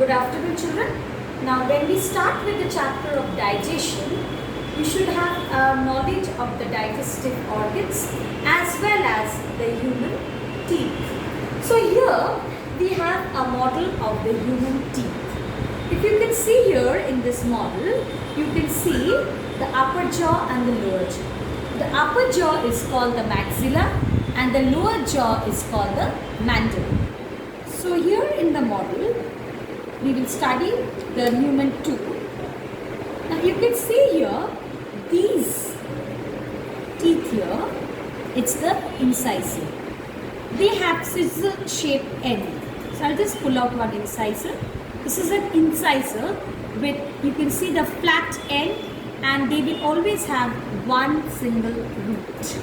Good afternoon, children. Now, when we start with the chapter of digestion, you should have knowledge of the digestive organs as well as the human teeth. So, here we have a model of the human teeth. If you can see here in this model, you can see the upper jaw and the lower jaw. The upper jaw is called the maxilla and the lower jaw is called the mandible. So, here in the model, we will study the human tooth. Now you can see here, these teeth here, it's the incisor. They have scissor shaped end. So I'll just pull out one incisor. This is an incisor with, you can see the flat end, and they will always have one single root.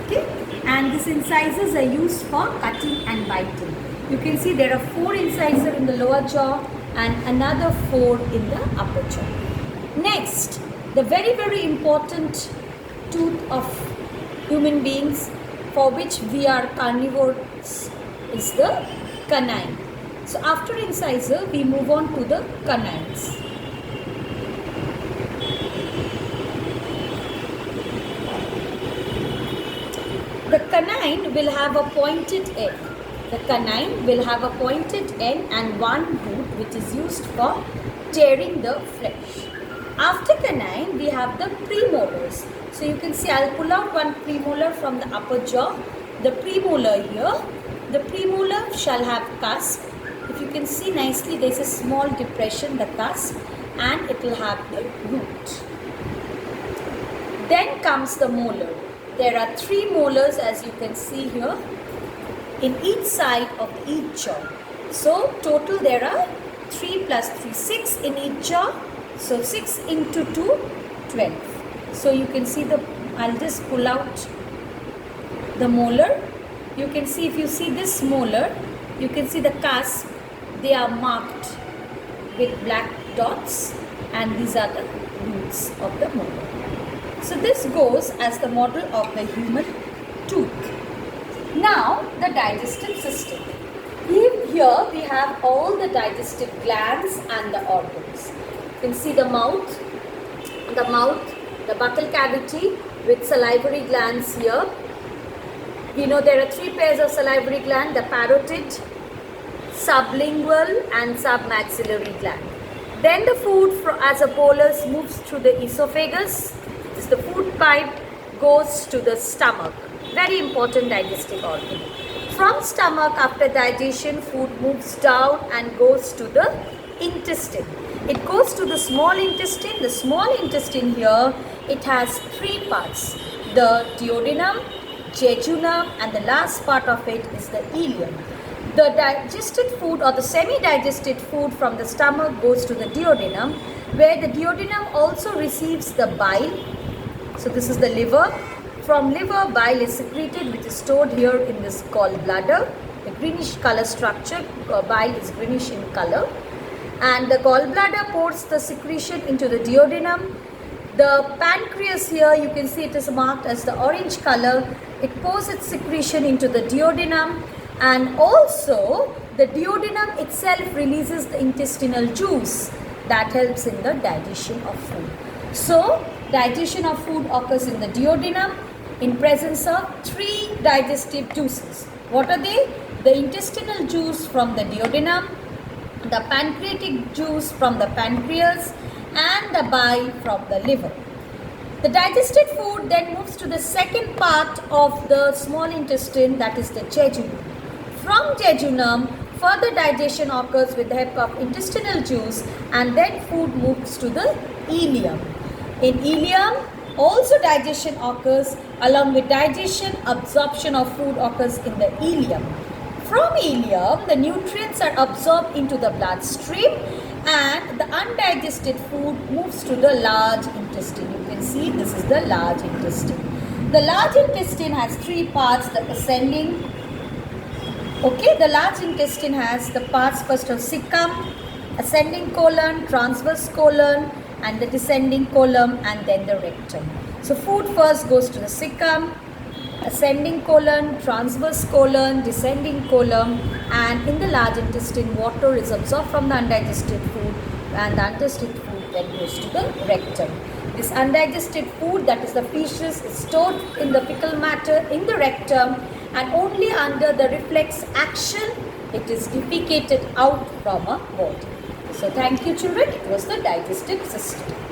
Okay? And these incisors are used for cutting and biting. You can see there are 4 incisors in the lower jaw and another 4 in the upper jaw. Next, the very important tooth of human beings for which we are carnivores is the canine. So after incisor, we move on to the canines. The canine will have a pointed end. The canine will have a pointed end and one root which is used for tearing the flesh. After canine, we have the premolars. So you can see, I'll pull out one premolar from the upper jaw. The premolar here, the premolar shall have cusp. If you can see nicely, there is a small depression, the cusp, and it will have the root. Then comes the molar. There are 3 molars as you can see here, in each side of each jaw. So total there are 3 plus 3, 6 in each jaw. So 6 into 2, 12. So you can see I'll just pull out the molar. You can see, if you see this molar, you can see the cusp, they are marked with black dots, and these are the roots of the molar. So this goes as the model of the human tooth. Now, the digestive system. Here we have all the digestive glands and the organs. You can see the mouth, the buccal cavity with salivary glands here. We know there are 3 pairs of salivary gland, the parotid, sublingual and submaxillary gland. Then the food as a bolus moves through the esophagus. This is the food pipe, goes to the stomach. Very important digestive organ. From stomach, after digestion, food moves down and goes to the intestine. It goes to the small intestine. The small intestine here, it has 3 parts. The duodenum, jejunum, and the last part of it is the ileum. The digested food or the semi-digested food from the stomach goes to the duodenum, where the duodenum also receives the bile. So this is the liver. From liver, bile is secreted, which is stored here in this gallbladder. The greenish color structure, bile is greenish in color. And the gallbladder pours the secretion into the duodenum. The pancreas here, you can see it is marked as the orange color. It pours its secretion into the duodenum. And also, the duodenum itself releases the intestinal juice that helps in the digestion of food. So, digestion of food occurs in the duodenum in presence of 3 digestive juices. What are they? The intestinal juice from the duodenum, the pancreatic juice from the pancreas, and the bile from the liver. The digested food then moves to the second part of the small intestine, that is the jejunum. From jejunum, further digestion occurs with the help of intestinal juice, and then food moves to the ileum. In ileum, also digestion occurs. Along with digestion, absorption of food occurs in the ileum. From ileum, the nutrients are absorbed into the bloodstream, and the undigested food moves to the large intestine. You can see this is the large intestine. The large intestine has 3 parts, the ascending. The large intestine has the parts first of cecum, ascending colon, transverse colon, and the descending colon, and then the rectum. So food first goes to the cecum, ascending colon, transverse colon, descending colon, and in the large intestine water is absorbed from the undigested food, and the undigested food then goes to the rectum. This undigested food, that is the feces, is stored in the fecal matter in the rectum, and only under the reflex action it is defecated out from a body. So thank you children, it was the digestive system.